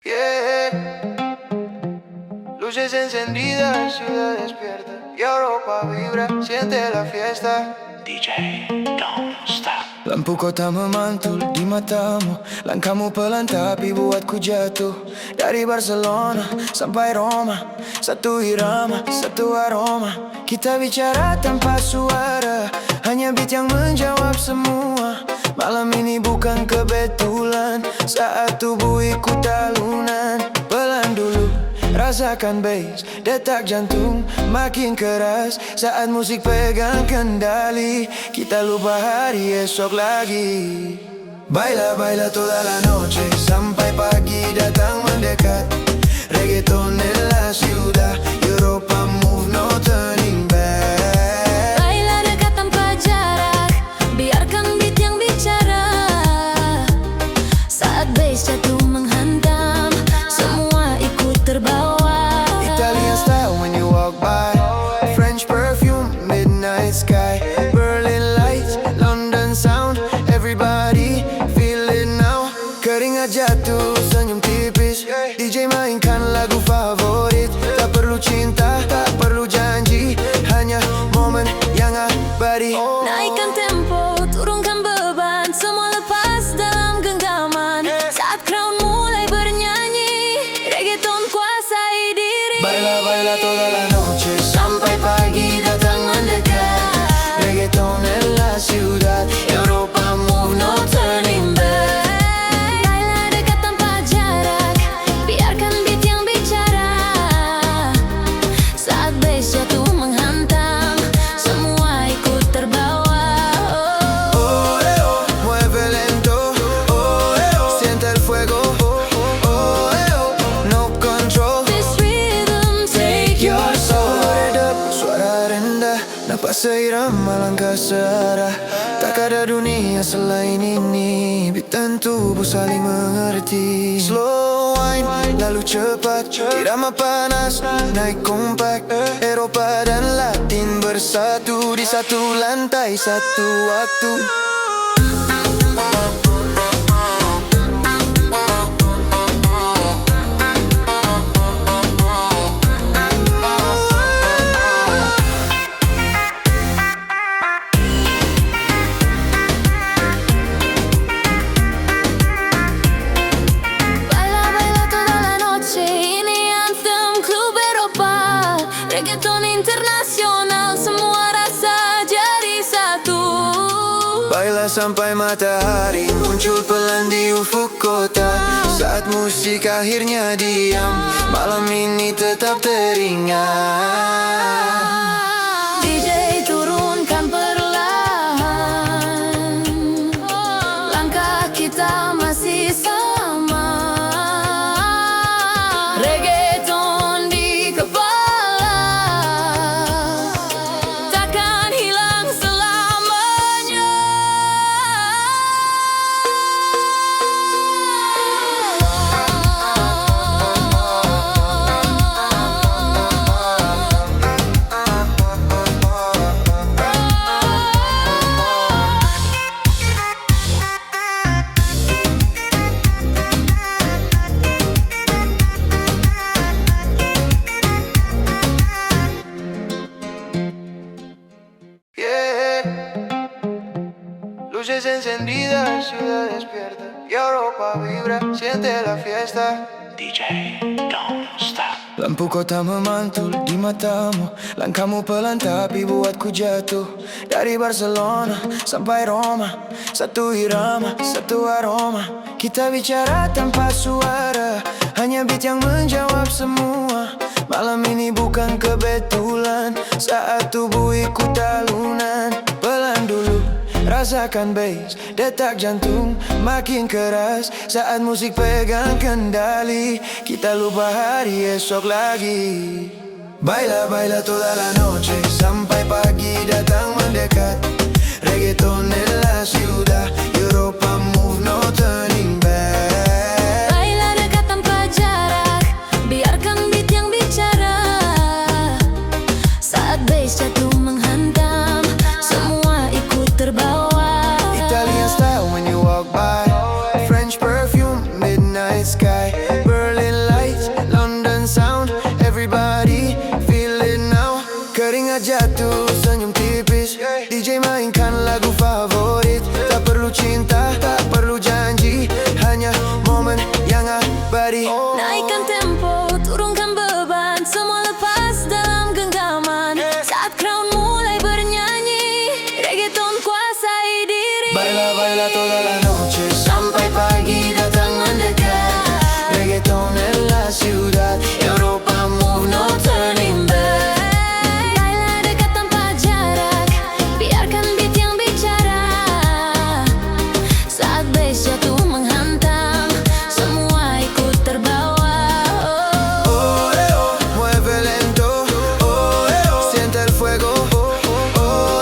Yeah. Luces encendidas, ciudad despierta y Europa vibra, siente la fiesta. DJ, don't stop. Lampu kota memantul di matamu, langkahmu pelan tapi buatku jatuh. Dari Barcelona sampai Roma, satu irama, satu aroma. Kita bicara tanpa suara, hanya beat yang menjawab semua. Malam ini bukan kebetulan, saat tubuh ikut alunan. Pelan dulu, rasakan bass, detak jantung makin keras. Saat musik pegang kendali, kita lupa hari esok lagi. Baila, baila toda la noche, sampai pagi datang mendekat. Reggaeton en la ciudad, Europa move, no turning back. Baila dekat tanpa jarak, biarkan beat yang bicara. Saat bass jatuh menghantam, semua ikut terbawa. Italian style when you walk by, French perfume, midnight sky, Berlin lights, London sound, everybody feel it now. Keringat jatuh, senyum tipis, DJ mainkan lagu favorit. Tak perlu cinta, tak perlu janji, hanya momen yang abadi. Naikkan tempo, turunkan beban, semua lepas dalam genggaman. Saat crowd mulai bernyanyi, reggaeton kuasai diri. Baila, baila toda la noche, sampai pagi datang mendekat. Reggaeton en la ciudad, Europa move, no turning back. Baila dekat tanpa jarak, biarkan beat yang bicara. Saat bass jatuh menghantam, semua ikut terbawa. Oh, mueve lento, oh, siente el fuego, oh, no control. This rhythm take your soul. Redup, suara rendah, napas seirama langkah searah. Tak ada dunia selain ini, beat dan tubuh saling mengerti. Slow wine, lalu cepat, irama panas, naik kompak. Eropa dan Latin bersatu di satu lantai, satu waktu. Baila, baila toda la noche, ini anthem Club Eropa. Reggaeton internasional, semua rasa jadi satu. Baila sampai matahari muncul pelan di ufuk kota. Saat musik akhirnya diam, malam ini tetap teringat. DJ turunkan perlahan, langkah kita masih sama. Reggaeton di kepala, takkan hilang selamanya. Yeah. Luces encendidas, ciudad despierta y Europa vibra, siente la fiesta. DJ, don't stop. Lampu kota memantul di matamu, langkahmu pelan tapi buatku jatuh. Dari Barcelona sampai Roma, satu irama, satu aroma. Kita bicara tanpa suara, hanya beat yang menjawab semua. Malam ini bukan kebetulan, saat tubuh ikut alunan. Pelan dulu, rasakan bass, detak jantung makin keras. Saat musik pegang kendali, kita lupa hari esok lagi. Baila, baila toda la noche, sampai pagi datang mendekat. Reggaeton en la ciudad, Europa move, no turning back. Baila dekat tanpa jarak, biarkan beat yang bicara. Saat bass jatuh menghantam, semua ikut terbawa. Italian style when you walk by, French perfume, midnight sky, Berlin body. Naikkan tempo, turunkan beban, semua lepas dalam genggaman. Saat crown mulai bernyanyi, reggaeton kuasai diri. Baila, baila toda la noche, sampai pagi datang mendekat. Reggaeton en la ciudad, Europa move, no turning back. Baila dekat tanpa jarak, biarkan beat yang bicara. Saat bass jatuh menghantam, semua ikut terbawa. Oh, mueve lento, siente el fuego. Oh,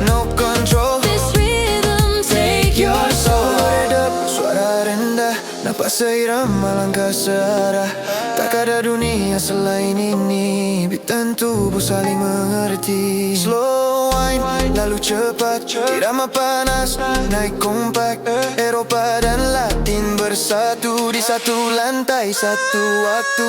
no control. This rhythm take your soul. Redup, suara rendah, napas seirama langkah searah. Tak ada dunia selain ini, beat dan tubuh saling mengerti. Slow wine, lalu cepat, irama panas, naik kompak. Eropa dan Latin bersatu di satu lantai, satu waktu.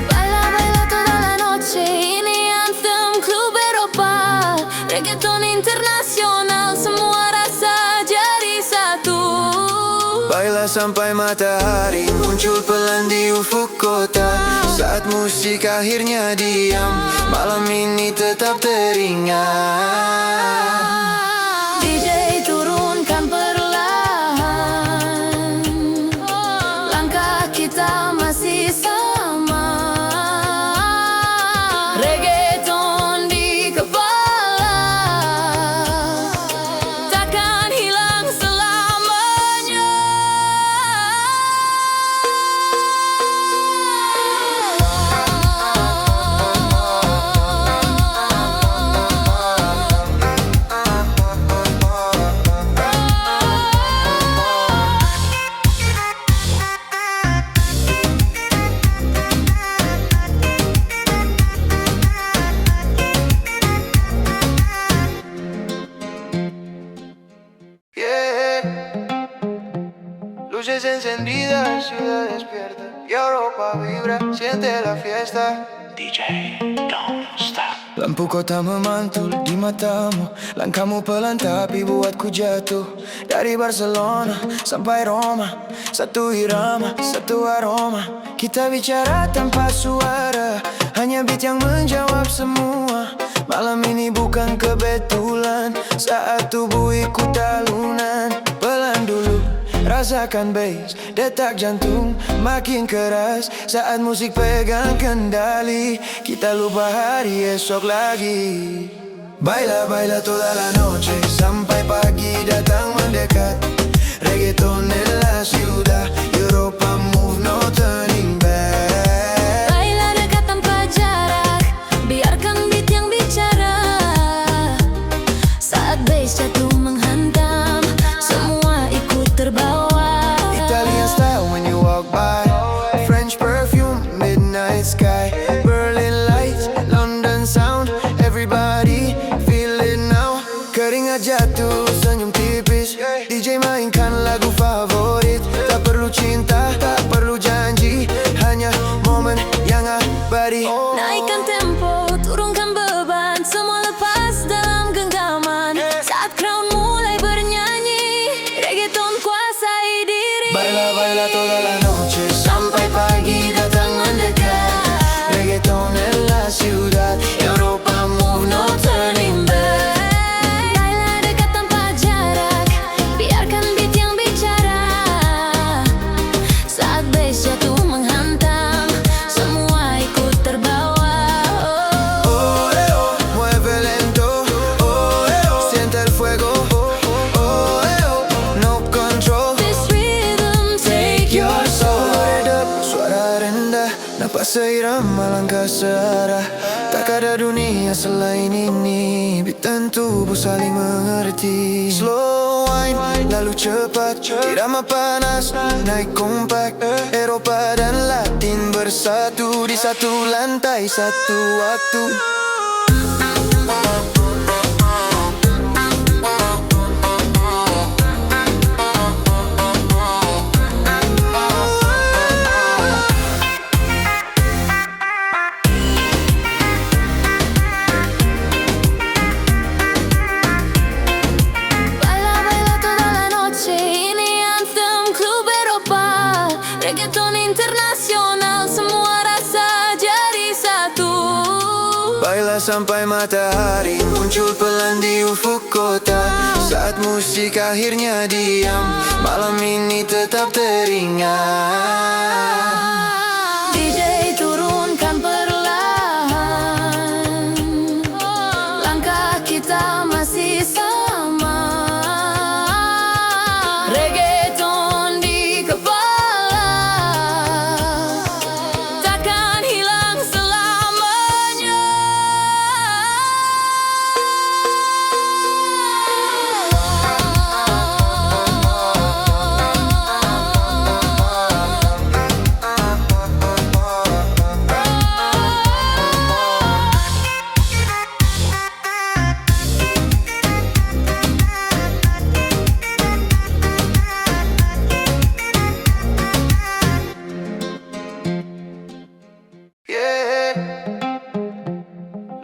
Baila, baila toda la noche, ini anthem Club Eropa. Reggaeton internasional, semua rasa jadi satu. Baila sampai matahari muncul pelan di ufuk kota. Saat musik akhirnya diam, malam ini tetap teringat. DJ turunkan perlahan, langkah kita masih sama. Reggaeton di kepala, takkan hilang selamanya. Yeah. Luces encendidas, ciudad despierta. Y Europa vibra, siente la fiesta. DJ, don't stop. Lampu kota memantul di matamu, langkahmu pelan tapi buatku jatuh. Dari Barcelona sampai Roma, satu irama, satu aroma. Kita bicara tanpa suara, hanya beat yang menjawab semua. Malam ini bukan kebetulan, saat tubuh ikut alunan. Pelan dulu, rasakan bass, detak jantung makin keras. Saat musik pegang kendali, kita lupa hari esok lagi. Baila, baila toda la noche, sampai pagi datang mendekat. Reggaeton en la ciudad, Europa move, no turning back. Baila dekat tanpa jarak, biarkan beat yang bicara. Saat bass jatuh menghantam, semua ikut terbawa. Italian style when you walk by, French perfume, midnight sky, Berlin lights, London sound. Everybody feel it now. Keringat jatuh, senyum tipis. DJ mainkan lagu favorit. Tak perlu cinta, tak perlu janji, hanya momen yang abadi. Naikkan tempo, turunkan beban, semua lepas dalam genggaman. Saat crown mulai bernyanyi, reggaeton kuasai diri. Baila, baila toda la noche, sampai pagi datang mendekat. Reggaeton en la ciudad, Europa move, no turning back. Baila dekat tanpa jarak, biarkan beat yang bicara. Saat bass jatuh menghantam, semua ikut terbawa. Oh, mueve lento. Oh, siente el fuego. Oh, no control. This rhythm take your soul. Redup, suara rendah, napas seirama langkah searah. Tak ada dunia selain ini, beat dan tubuh saling mengerti. Slow wine, lalu cepat, irama panas, naik kompak. Eropa dan Latin bersatu di satu lantai, satu waktu. Reggaeton internasional, semua rasa jadi satu. Baila sampai matahari muncul pelan di ufuk kota. Saat musik akhirnya diam, malam ini tetap teringat. DJ turunkan perlahan, langkah kita masih sama. Reggaeton di kepala, takkan hilang selamanya.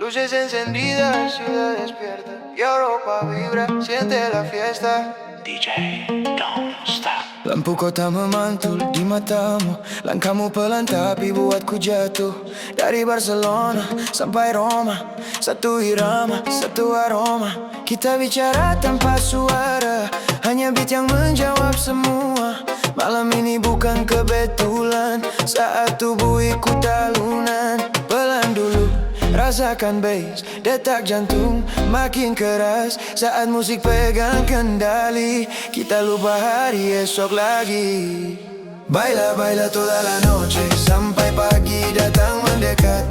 Luces encendidas, ciudad despierta y Europa vibra, siente la fiesta. DJ, don't stop. Lampu kota memantul di matamu, langkahmu pelan tapi buatku jatuh. Dari Barcelona sampai Roma, satu irama, satu aroma. Kita bicara tanpa suara, hanya beat yang menjawab semua. Malam ini bukan kebetulan, saat tubuh ikut talunan. Pelan dulu, rasakan bass, detak jantung makin keras. Saat musik pegang kendali, kita lupa hari esok lagi. Baila, baila toda la noche, sampai pagi datang mendekat.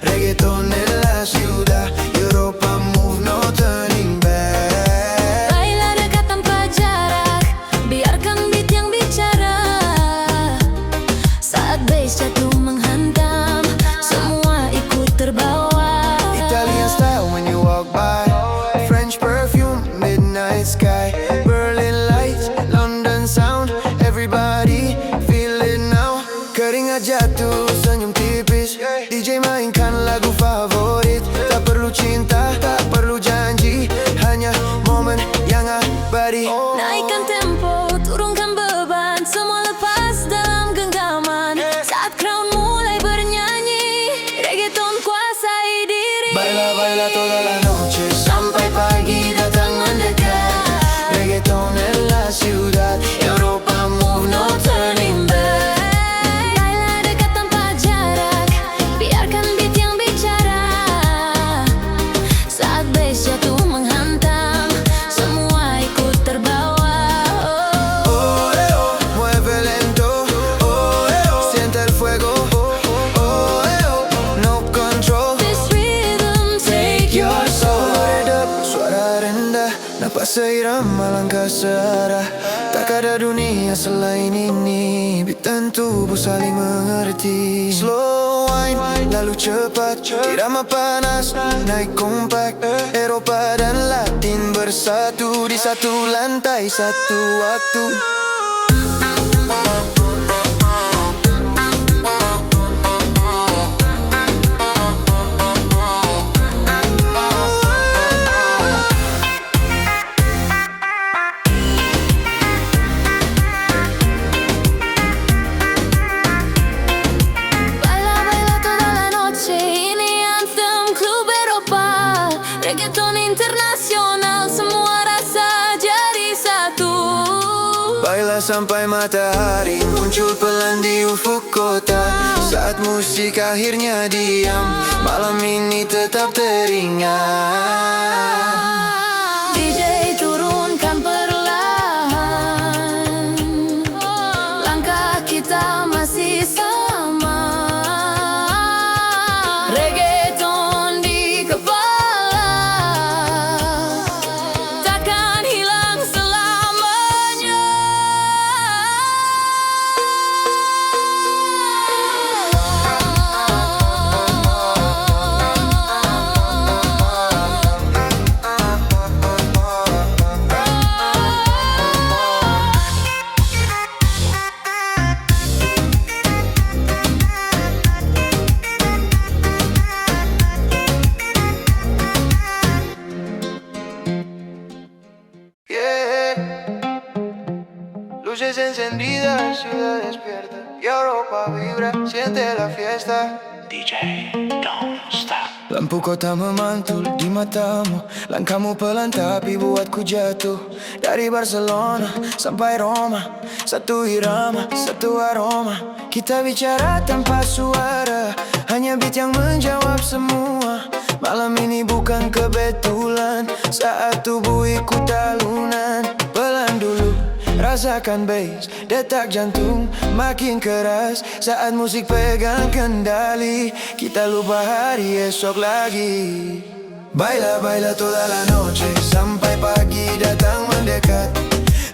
Reggaeton en la ciudad, Europa move, no turning back. Baila dekat tanpa jarak, biarkan beat yang bicara. Saat bass jatuh menghantam, semua ikut terbawa. Italian style when you walk by, French perfume, midnight sky, Berlin lights, London sound, everybody feel it now. Keringat jatuh, senyum tipis, DJ mainkan lagu favorit. Tak perlu cinta, tak perlu janji, hanya momen yang abadi. Naikkan tempo, turunkan beban, semua lepas dalam genggaman. Saat crown mulai bernyanyi, reggaeton kuasai diri. Baila, baila toda la noche, sampai pagi datang mendekat. Reggaeton en la ciudad, Europa move, no turning back. Baila dekat tanpa jarak, biarkan beat yang bicara. Saat bass jatuh menghantam, semua ikut terbawa. Oh, mueve lento, oh, siente el fuego, oh, no control. This rhythm take your soul. Redup, suara rendah, napas seirama langkah searah. Tak ada dunia selain ini, beat dan tubuh saling mengerti. Slow wine, lalu cepat, irama panas, naik kompak. Eropa dan Latin bersatu di satu lantai, satu waktu. Baila, baila toda la noche, ini anthem Club Eropa. Reggaeton internasional, semua rasa jadi satu. Baila sampai matahari muncul pelan di ufuk kota. Saat musik akhirnya diam, malam ini tetap teringat. DJ turunkan perlahan, langkah kita masih sama. Reggaeton di kepala, takkan hilang selamanya. Luces encendidas, ciudad despierta Europa vibra, siente la fiesta. DJ, don't stop. Lampu kota memantul di matamu, langkahmu pelan tapi buatku jatuh. Dari Barcelona sampai Roma, satu irama, satu aroma. Kita bicara tanpa suara, hanya beat yang menjawab semua. Malam ini bukan kebetulan, saat tubuh ikut talunan. Pelan dulu, rasakan bass, detak jantung makin keras. Saat musik pegang kendali, kita lupa hari esok lagi. Baila, baila toda la noche, sampai pagi datang mendekat.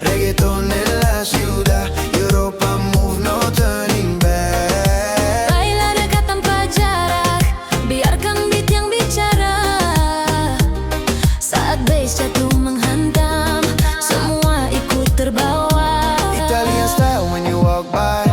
Reggaeton en la ciudad, Europa move, no turning back. Baila dekat tanpa jarak, biarkan beat yang bicara. Saat bass jatuh menghantam, semua ikut terbawa. Italian style when you walk by,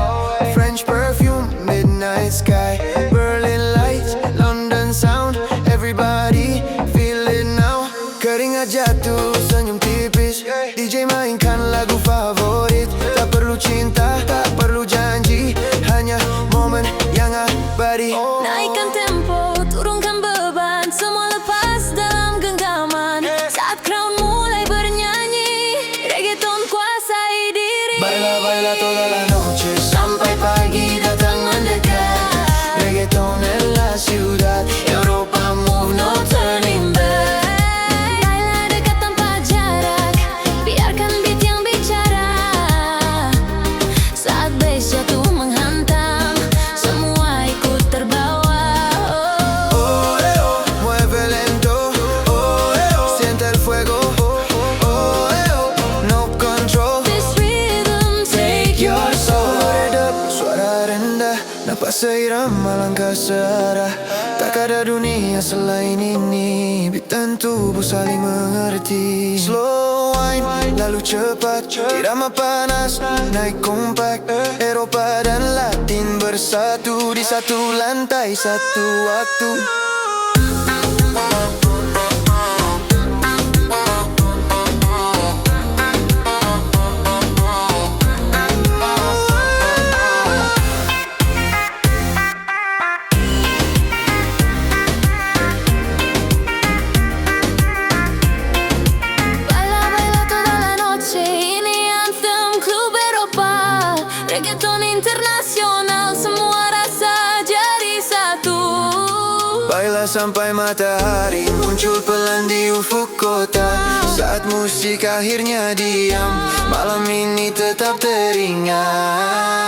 French perfume, midnight sky, Berlin lights, London sound, everybody feel it now. Keringat jatuh, senyum tipis, DJ mainkan lagu favorit. Tak perlu cinta, tak perlu janji, hanya momen yang abadi. Naikkan tempo, turunkan beban, semua lepas dalam genggaman. Saat crown mulai bernyanyi, reggaeton kuasai diri. Baila, baila toda la noche, sampai pagi datang mendekat. Reggaeton en la ciudad, Europa move, no turning back. Baila dekat tanpa jarak, biarkan beat yang bicara. Saat bass jatuh menghantam, semua ikut terbawa. Oh, mueve lento, oh, siente el fuego, oh, no control. This rhythm take your soul. Redup, suara rendah, napas seirama langkah searah. Tak ada dunia selain ini, beat dan tubuh saling mengerti. Slow wine, lalu cepat, irama panas, naik kompak. Eropa dan Latin bersatu di satu lantai, satu waktu. Baila, baila toda la noche, ini anthem Club Eropa. Reggaeton internasional, semua rasa jadi satu. Baila sampai matahari muncul pelan di ufuk kota. Saat musik akhirnya diam, malam ini tetap teringat.